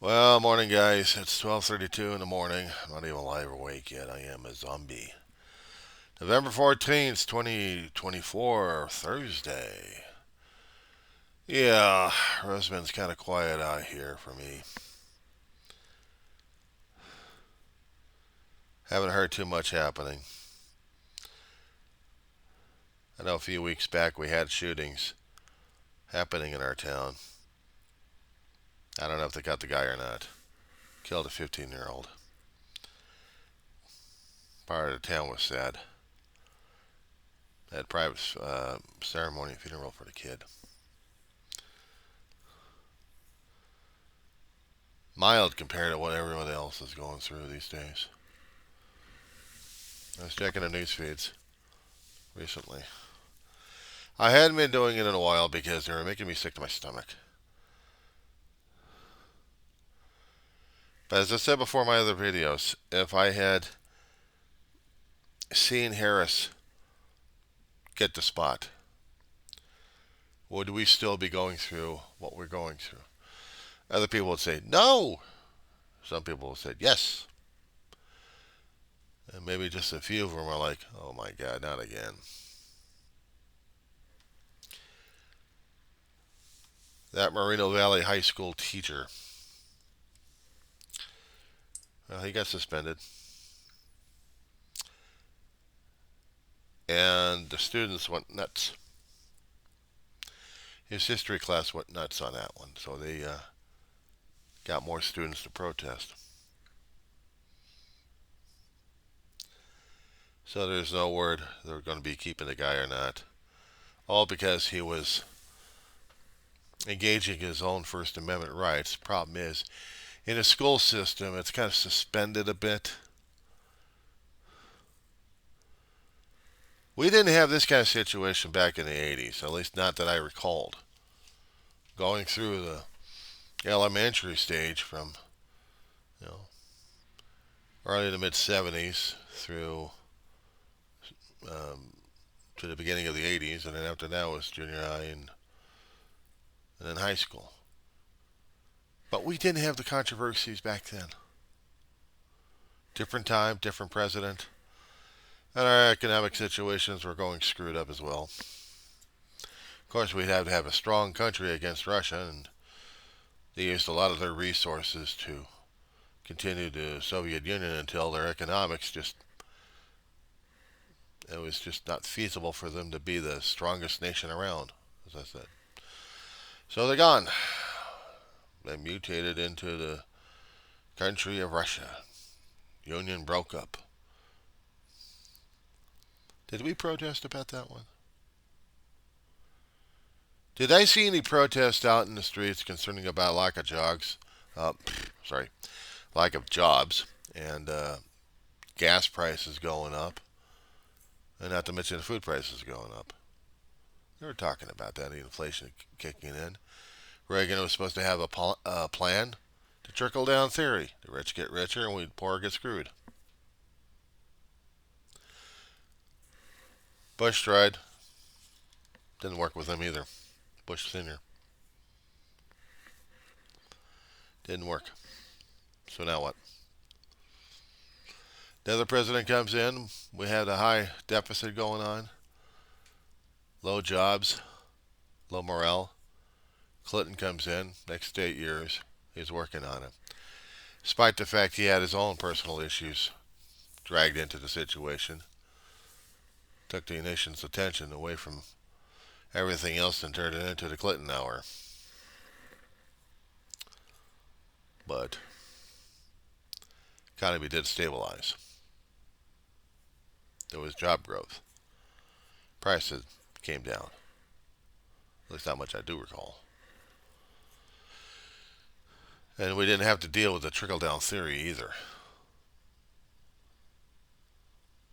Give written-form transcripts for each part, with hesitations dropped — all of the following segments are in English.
Well, morning, guys. It's 12:32 in the morning. I'm not even live or awake yet. I am a zombie. November 14th, 2024, Thursday. Yeah, Roseman's kind of quiet out here for me. Haven't heard too much happening. I know a few weeks back we had shootings happening in our town. I don't know if they got the guy or not. Killed a 15-year-old. Part of the town was sad. They had private ceremony and funeral for the kid. Mild compared to what everyone else is going through these days. I was checking the news feeds recently. I hadn't been doing it in a while because they were making me sick to my stomach. But as I said before in my other videos, if I had seen Harris get the spot, would we still be going through what we're going through? Other people would say no. Some people would say yes. And maybe just a few of them are like, oh my God, not again. That Moreno Valley High School teacher, he got suspended. And the students went nuts. His history class went nuts on that one. So they got more students to protest. So there's no word they're going to be keeping the guy or not. All because he was engaging his own First Amendment rights. Problem is, in a school system, it's kind of suspended a bit. We didn't have this kind of situation back in the 80s, at least not that I recalled. Going through the elementary stage from, you know, early to mid 70s through um, to the beginning of the 80s, and then after that was junior high and then high school. But we didn't have the controversies back then. Different time, different president, and our economic situations were going screwed up as well. Of course, we'd have to have a strong country against Russia, and they used a lot of their resources to continue the Soviet Union until their economics it was just not feasible for them to be the strongest nation around, as I said. So they're gone. They mutated into the country of Russia. Union broke up. Did we protest about that one? Did I see any protests out in the streets concerning about lack of jobs? Sorry, lack of jobs and gas prices going up, and not to mention food prices going up. They were talking about that, the inflation kicking in. Reagan was supposed to have a plan to trickle down theory. The rich get richer and we poor get screwed. Bush tried. Didn't work with him either. Bush Sr. Didn't work. So now what? The other president comes in. We had a high deficit going on. Low jobs. Low morale. Clinton comes in. Next 8 years. He's working on it. Despite the fact he had his own personal issues dragged into the situation. Took the nation's attention away from everything else and turned it into the Clinton hour. But economy did stabilize. There was job growth. Prices came down. At least how much I do recall. And we didn't have to deal with the trickle-down theory either.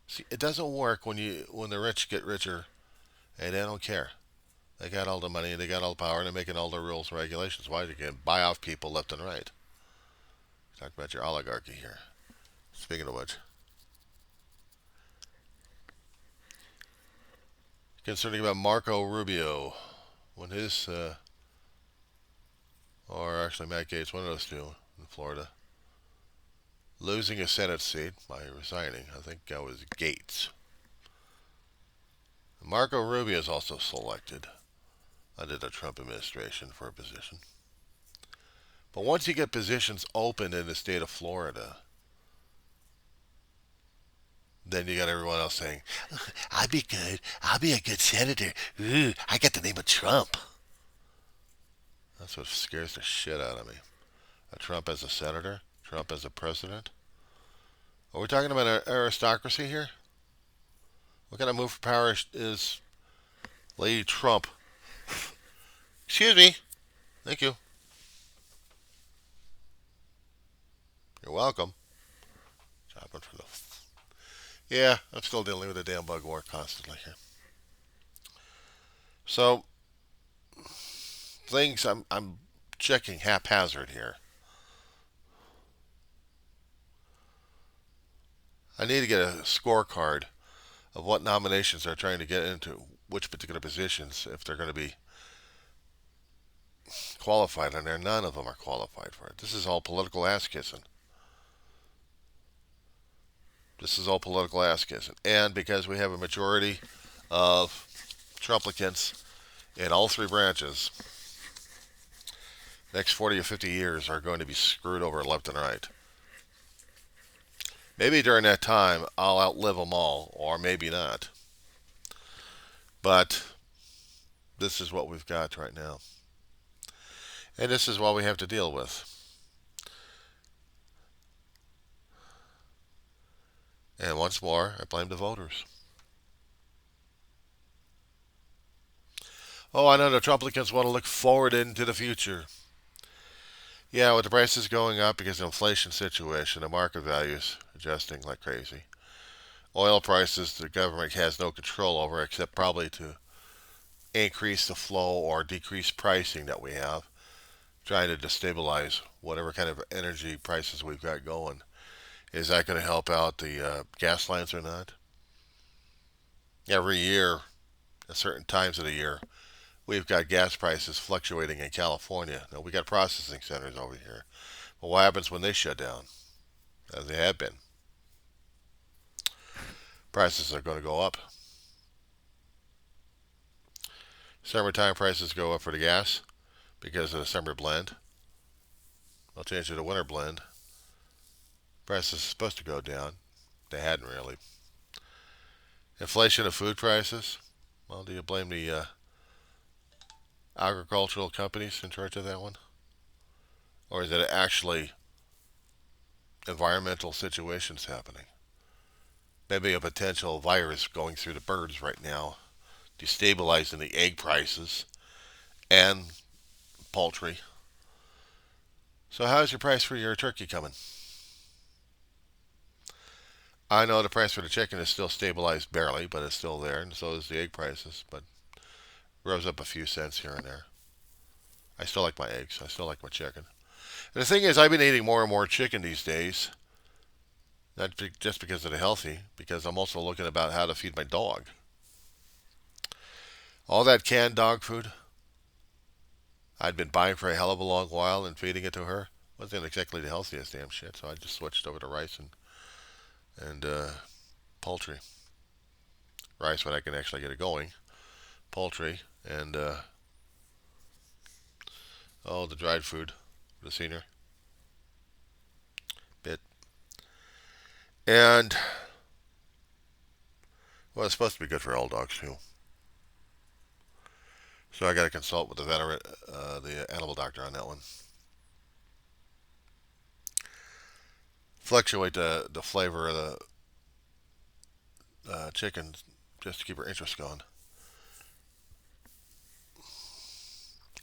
See, it doesn't work when the rich get richer and they don't care. They got all the money, they got all the power, and they're making all the rules and regulations. Why? They can buy off people left and right. Talk about your oligarchy here. Speaking of which, concerning about Marco Rubio, when his, or actually Matt Gaetz, one of those two, in Florida, losing a Senate seat by resigning. I think that was Gates. Marco Rubio is also selected under the Trump administration for a position. But once you get positions open in the state of Florida, then you got everyone else saying, I'll be good. I'll be a good senator. Ooh, I got the name of Trump. That's what scares the shit out of me. A Trump as a senator? Trump as a president? Are we talking about an aristocracy here? What kind of move for power is Lady Trump? Excuse me. Thank you. You're welcome. Chopping for the... Yeah, I'm still dealing with the damn bug war constantly here. So, things I'm checking haphazard here. I need to get a scorecard of what nominations they're trying to get into which particular positions, if they're going to be qualified, and none of them are qualified for it. This is all political ass kissing. This is all political ass kissing. And because we have a majority of Trumplicants in all three branches, next 40 or 50 years are going to be screwed over left and right. Maybe during that time I'll outlive them all, or maybe not. But this is what we've got right now. And this is what we have to deal with. And once more, I blame the voters. Oh, I know the Trumplicans want to look forward into the future. Yeah, with the prices going up because of the inflation situation, the market values adjusting like crazy. Oil prices, the government has no control over except probably to increase the flow or decrease pricing that we have, trying to destabilize whatever kind of energy prices we've got going. Is that going to help out the gas lines or not? Every year, at certain times of the year, we've got gas prices fluctuating in California. Now, we got processing centers over here. But what happens when they shut down? As they have been. Prices are going to go up. Summertime prices go up for the gas because of the summer blend. They'll change to the winter blend. Prices are supposed to go down. They hadn't really. Inflation of food prices. Well, do you blame the agricultural companies in charge of that one? Or is it actually environmental situations happening? Maybe a potential virus going through the birds right now, destabilizing the egg prices and poultry. So how's your price for your turkey coming? I know the price for the chicken is still stabilized barely, but it's still there, and so is the egg prices, but rose up a few cents here and there. I still like my eggs. I still like my chicken. And the thing is, I've been eating more and more chicken these days, not just because of the healthy, because I'm also looking about how to feed my dog. All that canned dog food I'd been buying for a hell of a long while and feeding it to her wasn't exactly the healthiest damn shit, so I just switched over to rice and poultry. Rice when I can actually get it going. Poultry and the dried food for the senior bit. And well, it's supposed to be good for all dogs too. So I got to consult with the animal doctor on that one. Fluctuate the flavor of the chicken just to keep her interest going.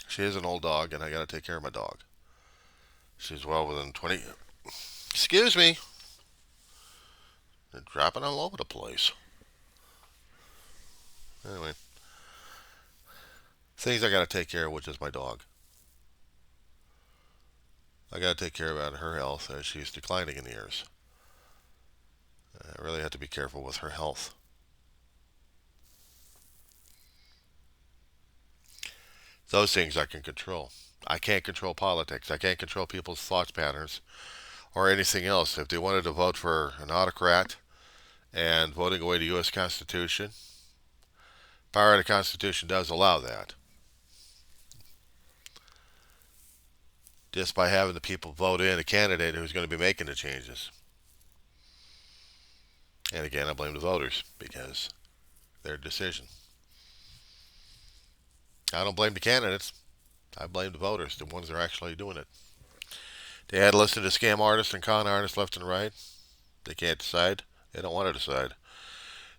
She is an old dog, and I got to take care of my dog. She's well within 20. Excuse me. They're dropping all over the place. Anyway, things I got to take care of, which is my dog. I got to take care of her health as she's declining in years. I really have to be careful with her health. Those things I can control. I can't control politics. I can't control people's thought patterns or anything else. If they wanted to vote for an autocrat and voting away the U.S. Constitution, power of the Constitution does allow that. Just by having the people vote in a candidate who's going to be making the changes. And again, I blame the voters because their decision. I don't blame the candidates. I blame the voters, the ones that are actually doing it. They had to listen to scam artists and con artists left and right. They can't decide. They don't want to decide.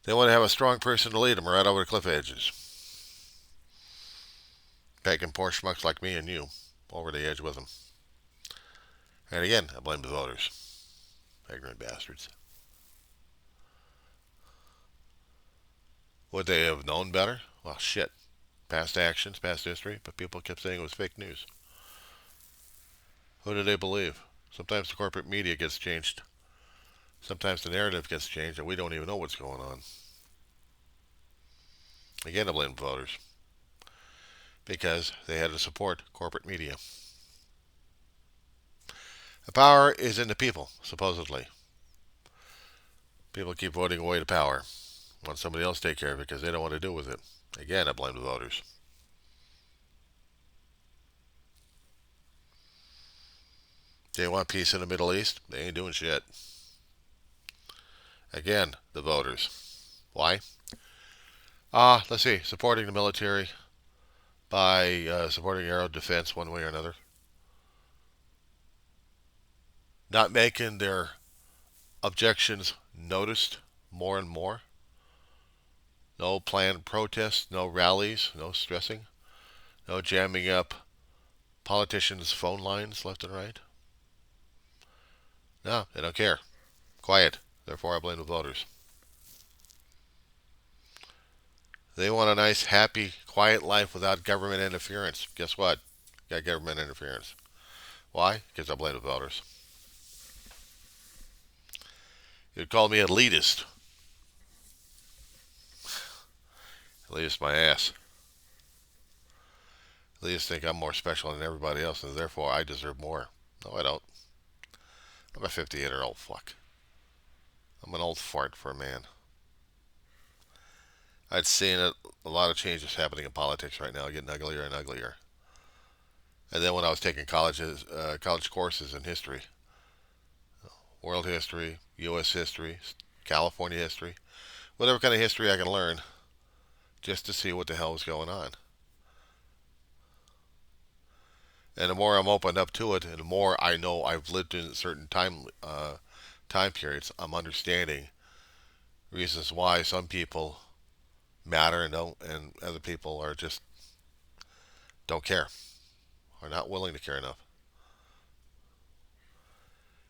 They want to have a strong person to lead them right over the cliff edges. Taking poor schmucks like me and you over the edge with them. And again, I blame the voters. Ignorant bastards. Would they have known better? Well, shit. Past actions, past history, but people kept saying it was fake news. Who do they believe? Sometimes the corporate media gets changed. Sometimes the narrative gets changed and we don't even know what's going on. Again, I blame the voters. Because they had to support corporate media. The power is in the people, supposedly. People keep voting away the power. Want somebody else to take care of it because they don't want to deal with it. Again, I blame the voters. They want peace in the Middle East. They ain't doing shit. Again, the voters. Why? Let's see. Supporting the military by supporting air defense one way or another. Not making their objections noticed more and more. No planned protests, no rallies, no stressing, no jamming up politicians' phone lines left and right. No, they don't care. Quiet. Therefore, I blame the voters. They want a nice, happy, quiet life without government interference. Guess what? Got government interference. Why? Because I blame the voters. You'd call me elitist. Elitist my ass. Elitists think I'm more special than everybody else, and therefore I deserve more. No, I don't. I'm a 58-year-old fuck. I'm an old fart for a man. I'd seen a lot of changes happening in politics right now, getting uglier and uglier. And then when I was taking college courses in history, world history, U.S. history, California history, whatever kind of history I can learn, just to see what the hell was going on. And the more I'm opened up to it, and the more I know I've lived in certain time periods, I'm understanding reasons why some people matter and other people are just don't care, are not willing to care enough.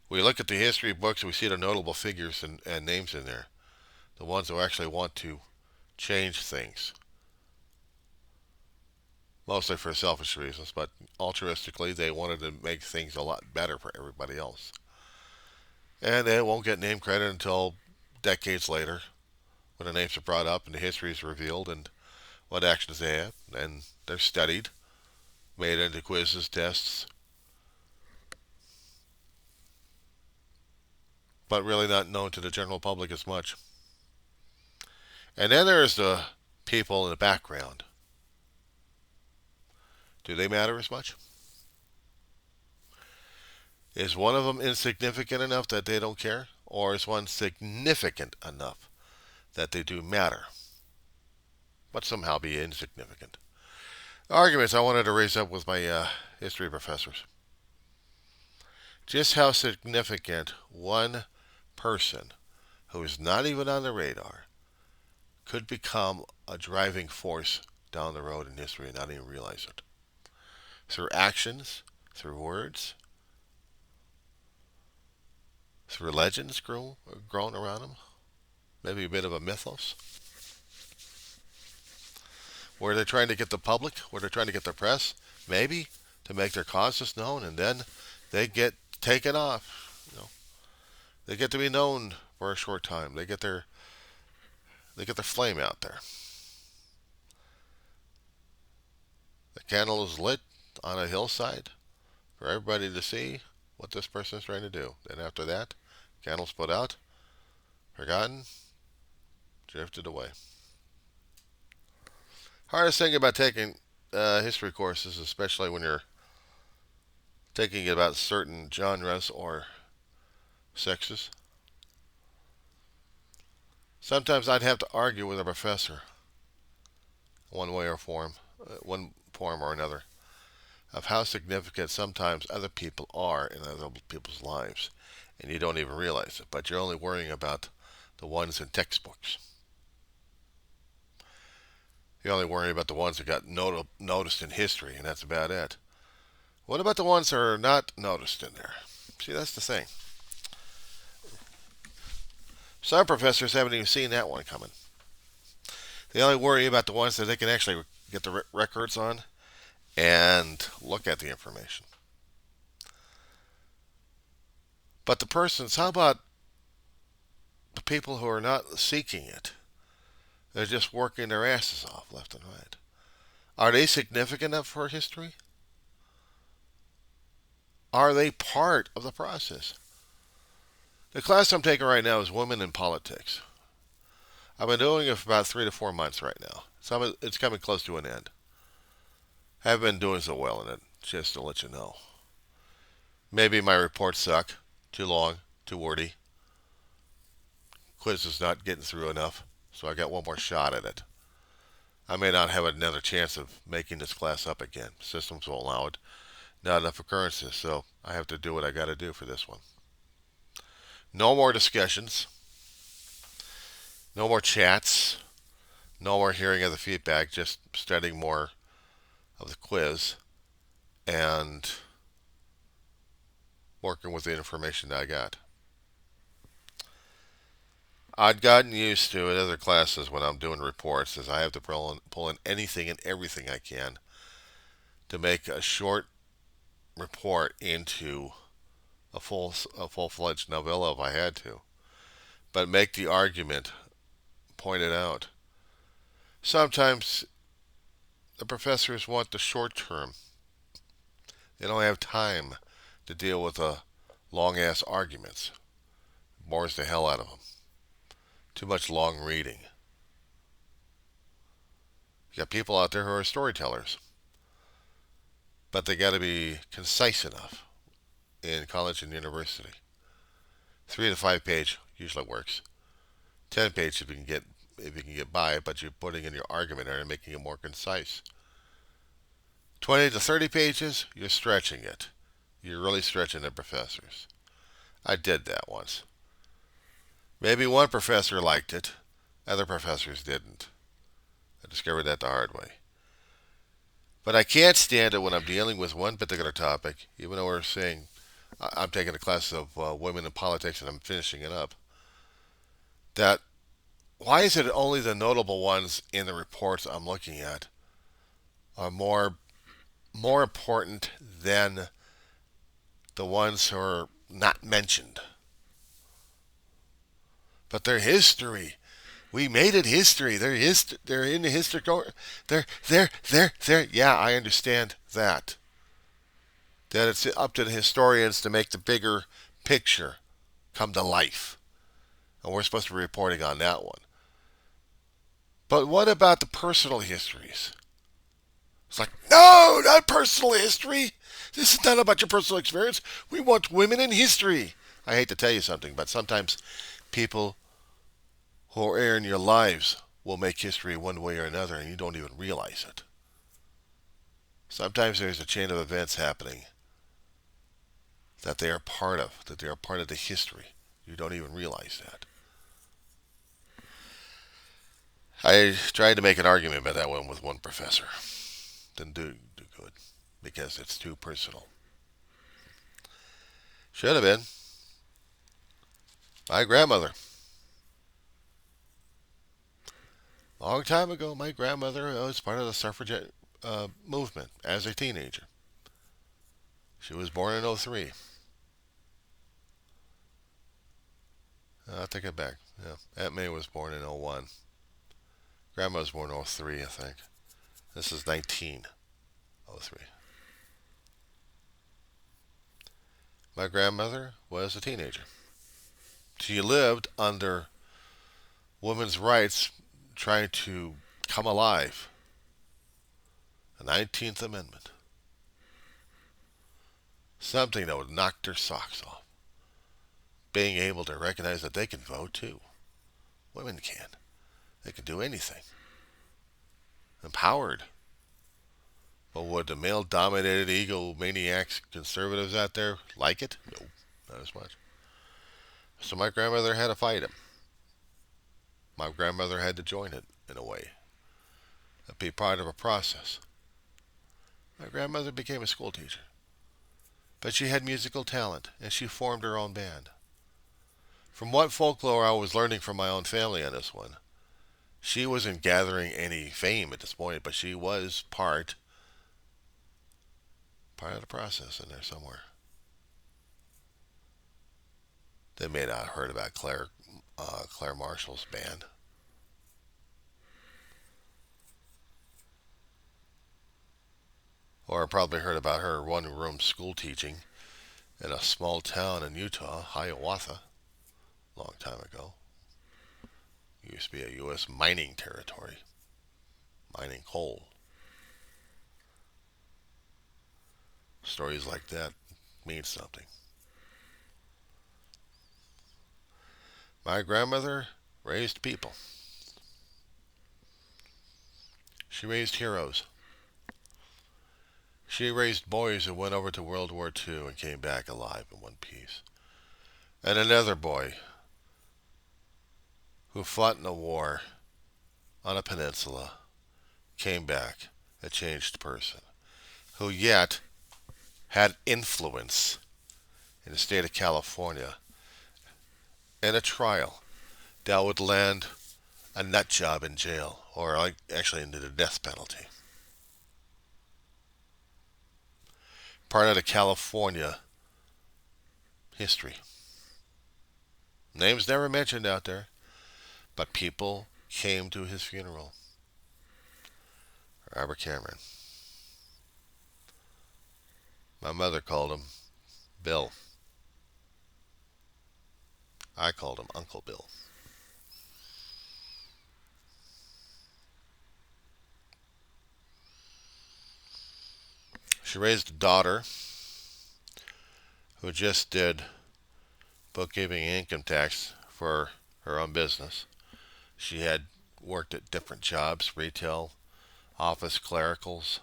We look at the history books, we see the notable figures and names in there, the ones who actually want to change things. Mostly for selfish reasons, but altruistically they wanted to make things a lot better for everybody else. And they won't get name credit until decades later, when the names are brought up and the history is revealed and what actions they have, and they're studied, made into quizzes, tests, but really not known to the general public as much. And then there's the people in the background. Do they matter as much? Is one of them insignificant enough that they don't care? Or is one significant enough that they do matter, but somehow be insignificant? Arguments I wanted to raise up with my history professors. Just how significant one person who is not even on the radar could become a driving force down the road in history and not even realize it. Through actions, through words, through legends grown around them, maybe a bit of a mythos. Where they're trying to get the public, where they're trying to get the press, maybe, to make their causes known, and then they get taken off. They get to be known for a short time. They get their flame out there. The candle is lit, on a hillside for everybody to see what this person is trying to do. Then after that, candles put out, forgotten, drifted away. Hardest thing about taking history courses, especially when you're taking it about certain genres or sexes. Sometimes I'd have to argue with a professor, one way or form, one form or another, of how significant sometimes other people are in other people's lives, and you don't even realize it. But you're only worrying about the ones in textbooks. You're only worrying about the ones that got noticed in history, and that's about it. What about the ones that are not noticed in there? See, that's the thing. Some professors haven't even seen that one coming. They only worry about the ones that they can actually get the records on and look at the information. But the persons, how about the people who are not seeking it? They're just working their asses off left and right. Are they significant enough for history? Are they part of the process? The class I'm taking right now is Women in Politics. I've been doing it for about 3 to 4 months right now. So it's coming close to an end. I haven't been doing so well in it, just to let you know. Maybe my reports suck. Too long, too wordy. Quiz is not getting through enough, so I got one more shot at it. I may not have another chance of making this class up again. Systems won't allow it. Not enough occurrences, so I have to do what I got to do for this one. No more discussions. No more chats. No more hearing of the feedback. Just studying more of the quiz and working with the information that I got. I'd gotten used to in other classes when I'm doing reports is I have to pull in anything and everything I can to make a short report into a full-fledged novella if I had to, but make the argument, point it out. Sometimes the professors want the short term. They don't have time to deal with the long-ass arguments. It bores the hell out of them. Too much long reading. You got people out there who are storytellers, but they got to be concise enough in college and university. 3 to 5 page usually works. 10 page if you can get by, but you're putting in your argument there and making it more concise. 20 to 30 pages, you're stretching it. You're really stretching the professors. I did that once. Maybe one professor liked it, other professors didn't. I discovered that the hard way. But I can't stand it when I'm dealing with one particular topic, even though we're saying I'm taking a class of women in politics and I'm finishing it up. That why is it only the notable ones in the reports I'm looking at are more important than the ones who are not mentioned? But they're history. We made it history. They're in the history. They're. Yeah, I understand that. That it's up to the historians to make the bigger picture come to life. And we're supposed to be reporting on that one. But what about the personal histories? It's like, no, not personal history. This is not about your personal experience. We want women in history. I hate to tell you something, but sometimes people who are in your lives will make history one way or another, and you don't even realize it. Sometimes there's a chain of events happening that they are part of, that they are part of the history. You don't even realize that. I tried to make an argument about that one with one professor. Didn't do good because it's too personal. Should have been. My grandmother. Long time ago, my grandmother was part of the suffragette movement as a teenager. She was born in '03. I'll take it back. Yeah. Aunt May was born in '01. Grandma was born in '03, I think. This is 1903. My grandmother was a teenager. She lived under women's rights, trying to come alive. The 19th Amendment. Something that would knock their socks off. Being able to recognize that they can vote too. Women can. They can do anything. Empowered. But would the male dominated egomaniacs conservatives out there like it? No, not as much. So my grandmother had to fight him. My grandmother had to join it in a way. Be part of a process. My grandmother became a school teacher. But she had musical talent, and she formed her own band. From what folklore I was learning from my own family on this one, she wasn't gathering any fame at this point, but she was part of the process in there somewhere. They may not have heard about Claire Marshall's band. Or probably heard about her one-room school teaching in a small town in Utah, Hiawatha, a long time ago. It used to be a U.S. mining territory, mining coal. Stories like that mean something. My grandmother raised people. She raised heroes. She raised boys who went over to World War II and came back alive in one piece. And another boy who fought in a war on a peninsula, came back a changed person, who yet had influence in the state of California in a trial that would land a nut job in jail, or actually into the death penalty. Part of the California history. Names never mentioned out there, but people came to his funeral. Robert Cameron. My mother called him Bill. I called him Uncle Bill. She raised a daughter who just did bookkeeping and income tax for her own business. She had worked at different jobs, retail, office clericals,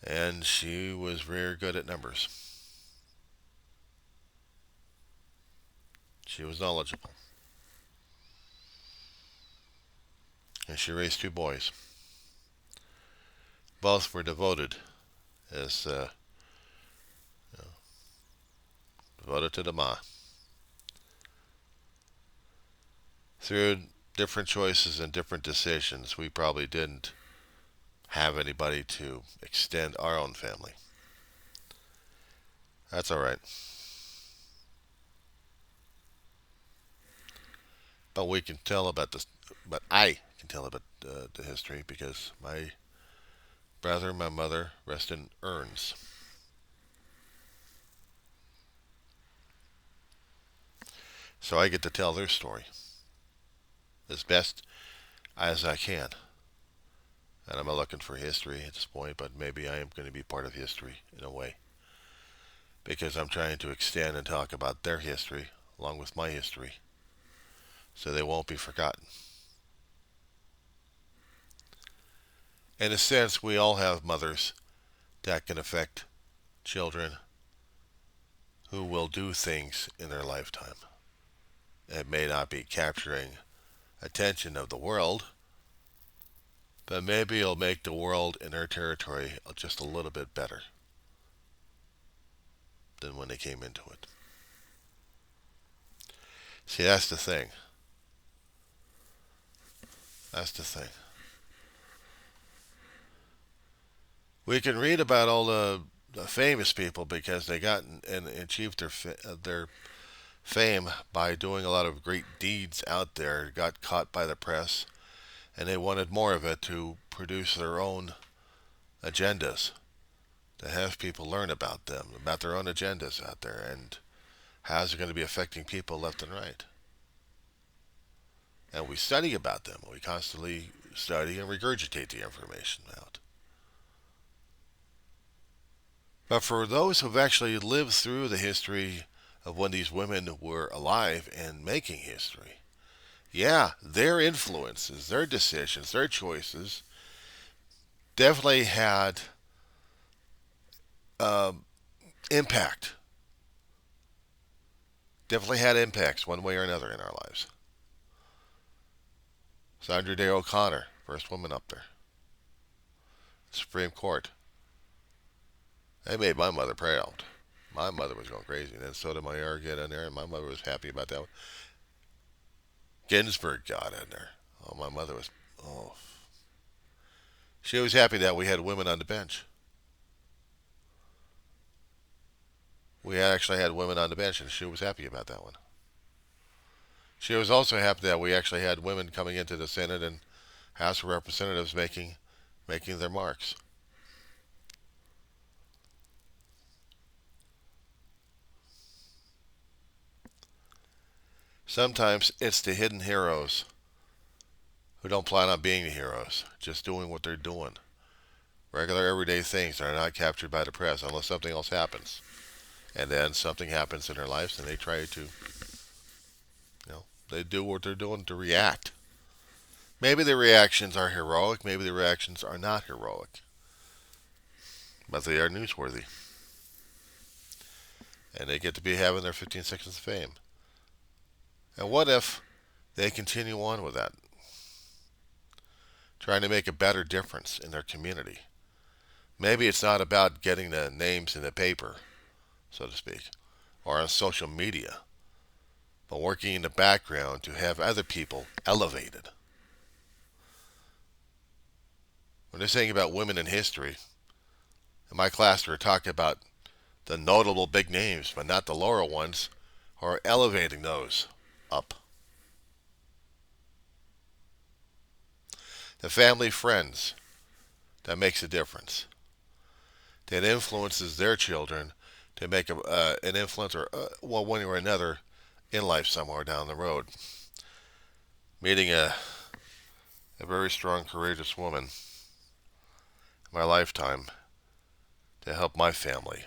and she was very good at numbers. She was knowledgeable. And she raised two boys. Both were devoted, as devoted to the Ma. Through different choices and different decisions, we probably didn't have anybody to extend our own family. That's all right. But we can tell about this. But I can tell about the history because my brother and my mother rest in urns. So I get to tell their story as best as I can. And I'm not looking for history at this point, but maybe I am going to be part of history in a way. Because I'm trying to extend and talk about their history along with my history so they won't be forgotten. In a sense, we all have mothers that can affect children who will do things in their lifetime. It may not be capturing attention of the world, but maybe it'll make the world in their territory just a little bit better than when they came into it. See, that's the thing. That's the thing. We can read about all the famous people because they got and achieved their fame by doing a lot of great deeds out there, got caught by the press, and they wanted more of it to produce their own agendas. to have people learn about them, about their own agendas out there, and how's it going to be affecting people left and right. And we study about them. We constantly study and regurgitate the information out. But for those who've actually lived through the history of when these women were alive and making history, yeah, their influences, their decisions, their choices definitely had um, impact. Definitely had impacts one way or another in our lives. Sandra Day O'Connor, first woman up there. Supreme Court. They made my mother proud. My mother was going crazy. And then so did my heir get in there, and my mother was happy about that one. Ginsburg got in there. Oh, my mother was, oh. She was happy that we had women on the bench. We actually had women on the bench, and she was happy about that one. She was also happy that we actually had women coming into the Senate and House of Representatives making their marks. Sometimes it's the hidden heroes who don't plan on being the heroes, just doing what they're doing. Regular everyday things that are not captured by the press unless something else happens. And then something happens in their lives and they try to, they do what they're doing to react. Maybe the reactions are heroic, maybe the reactions are not heroic. But they are newsworthy. And they get to be having their 15 seconds of fame. And what if they continue on with that? Trying to make a better difference in their community. Maybe it's not about getting the names in the paper, so to speak, or on social media, but working in the background to have other people elevated. When they're saying about women in history, in my class we were talking about the notable big names, but not the lower ones, or elevating those up. The family, friends, that makes a difference. That influences their children to make an influence, or one way or another, in life somewhere down the road. Meeting a very strong, courageous woman in my lifetime to help my family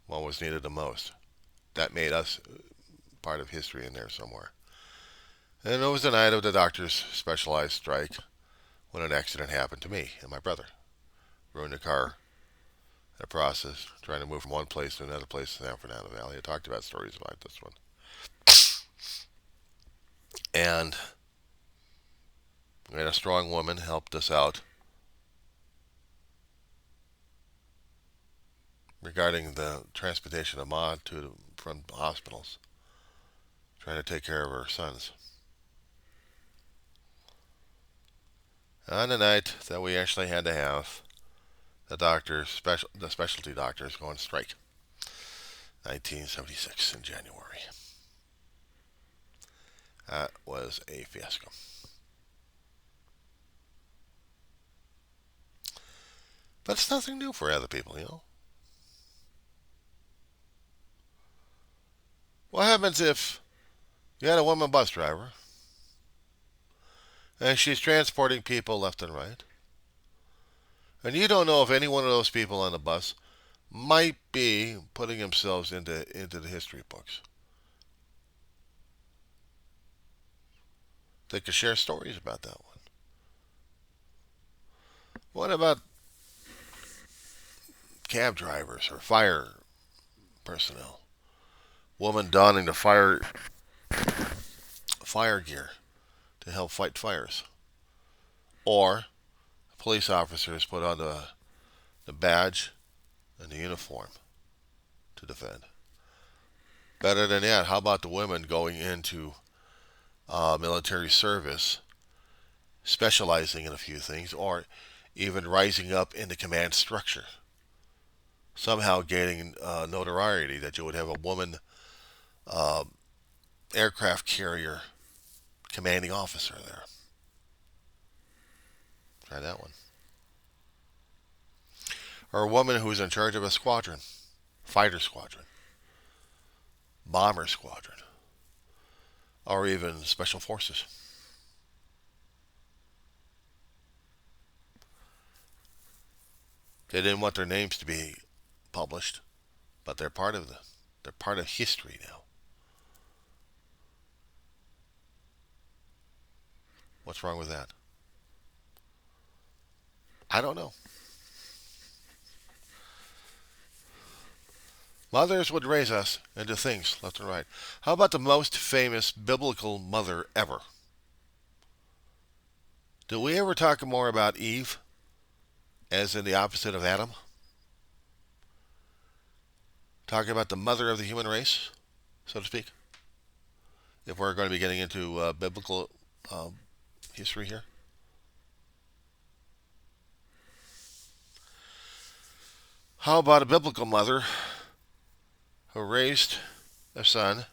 when was needed the most. That made us part of history in there somewhere. And it was the night of the doctor's specialized strike when an accident happened to me and my brother. Ruined the car in the process, trying to move from one place to another place in San Fernando Valley. I talked about stories about this one. And we had a strong woman helped us out regarding the transportation of Ma from hospitals, trying to take care of her sons. On the night that we actually had to have the specialty doctors go on strike, 1976 in January. That was a fiasco. But it's nothing new for other people. What happens if you had a woman bus driver and she's transporting people left and right, and you don't know if any one of those people on the bus might be putting themselves into the history books? They could share stories about that one. What about cab drivers or fire personnel? Woman donning the fire gear to help fight fires. Or police officers put on the badge and the uniform to defend. Better than that, how about the women going into military service, specializing in a few things, or even rising up in the command structure? Somehow gaining notoriety that you would have a woman uh, aircraft carrier commanding officer there. Try that one. or a woman who's in charge of a squadron, fighter squadron, bomber squadron, or even special forces. They didn't want their names to be published, but they're part of history now. What's wrong with that? I don't know. Mothers would raise us into things left and right. How about the most famous biblical mother ever? Did we ever talk more about Eve as in the opposite of Adam? Talking about the mother of the human race, so to speak? If we're going to be getting into biblical history here. How about a biblical mother who raised a son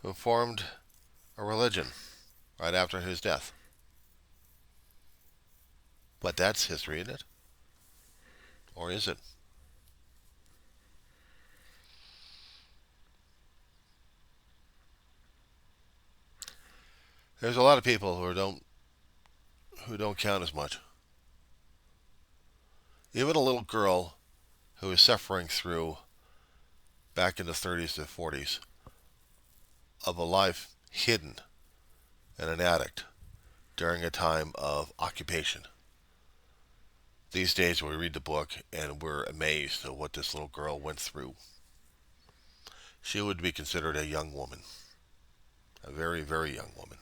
who formed a religion right after his death? But that's history, isn't it? Or is it? There's a lot of people who don't count as much. Even a little girl who is suffering through back in the 30s to 40s of a life hidden in an attic during a time of occupation. These days we read the book and we're amazed at what this little girl went through. She would be considered a young woman, a very, very young woman,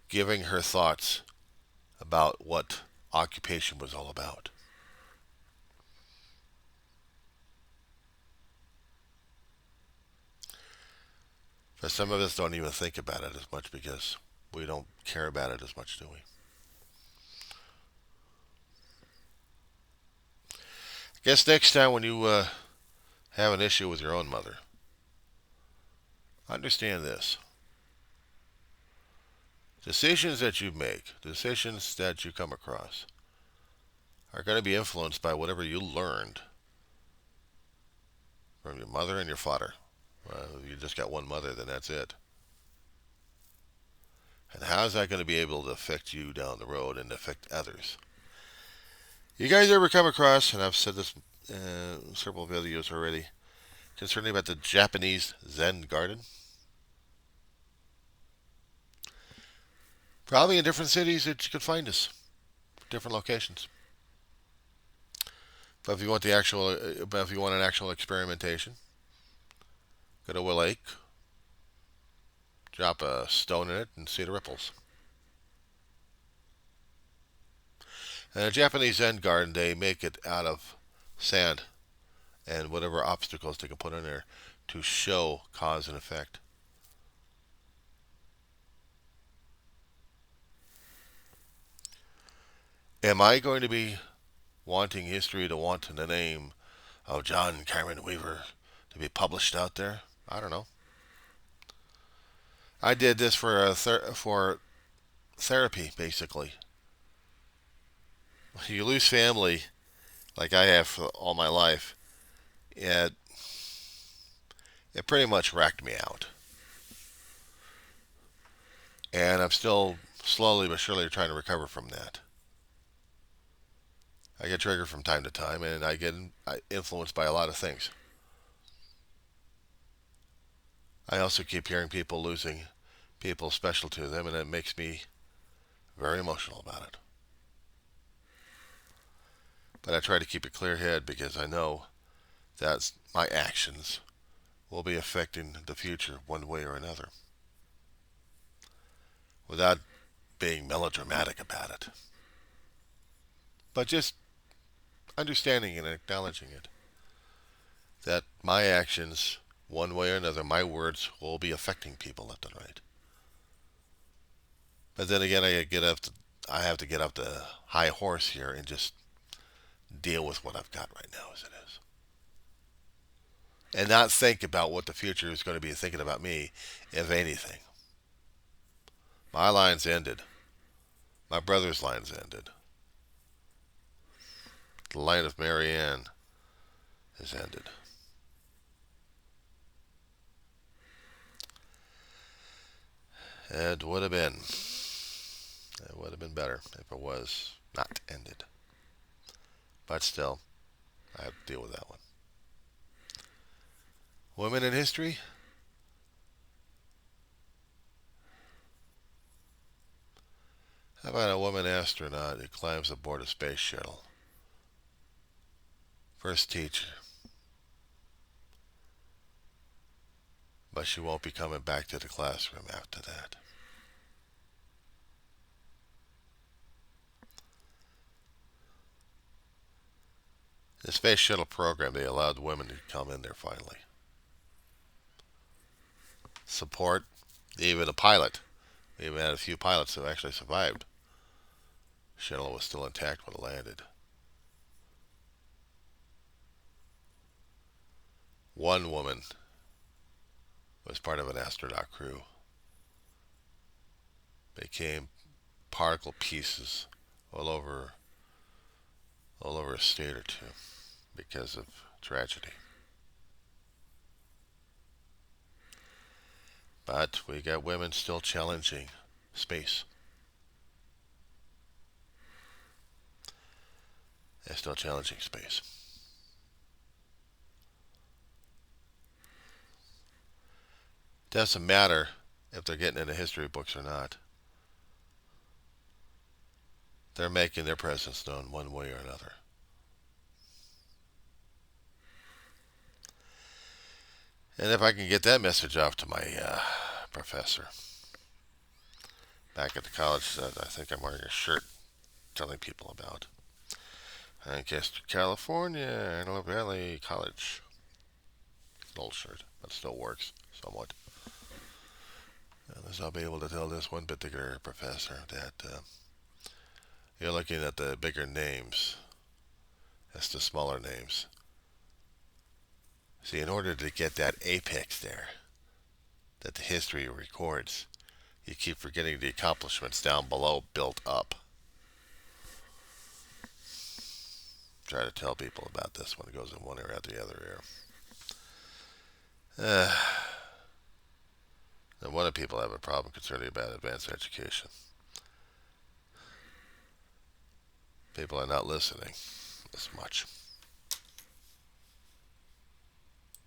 giving her thoughts about what occupation was all about. But some of us don't even think about it as much because we don't care about it as much, do we? I guess next time when you have an issue with your own mother, understand this. Decisions that you make, decisions that you come across, are going to be influenced by whatever you learned from your mother and your father. Well, if you just got one mother, then that's it. And how is that going to be able to affect you down the road and affect others? You guys ever come across, and I've said this in several videos already, concerning about the Japanese Zen garden? Probably in different cities that you could find us, different locations. But if you want an actual experimentation, go to a lake, drop a stone in it, and see the ripples. In a Japanese Zen garden, they make it out of sand and whatever obstacles they can put in there to show cause and effect. Am I going to be wanting history to want the name of John Cameron Weaver to be published out there? I don't know. I did this for for therapy, basically. You lose family, like I have for all my life, it pretty much wrecked me out. And I'm still slowly but surely trying to recover from that. I get triggered from time to time, and I get influenced by a lot of things. I also keep hearing people losing people special to them, and it makes me very emotional about it. But I try to keep a clear head because I know that my actions will be affecting the future one way or another without being melodramatic about it. But just understanding and acknowledging it. That my actions, one way or another, my words will be affecting people left and right. But then again, I have to get up the high horse here and just deal with what I've got right now as it is. And not think about what the future is going to be thinking about me, if anything. My lines ended. My brother's lines ended. The line of Marianne is ended. It would have been better if it was not ended. But still, I have to deal with that one. Women in history? How about a woman astronaut who climbs aboard a space shuttle? First teacher. But she won't be coming back to the classroom after that. The space shuttle program, they allowed women to come in there finally. Support, even a pilot. We even had a few pilots who actually survived. The shuttle was still intact when it landed. One woman was part of an astronaut crew. Became particle pieces all over a state or two because of tragedy. But we got women still challenging space. They're still challenging space. Doesn't matter if they're getting into history books or not. They're making their presence known one way or another. And if I can get that message off to my professor back at the college that I think I'm wearing a shirt telling people about. Lancaster, California, Antelope Valley College. It's an old shirt, but still works somewhat. And I'll be able to tell this one particular professor that you're looking at the bigger names. That's the smaller names. See, in order to get that apex there that the history records, you keep forgetting the accomplishments down below built up. Try to tell people about this when it goes in one ear out the other ear. No wonder people have a problem concerning about advanced education. People are not listening as much.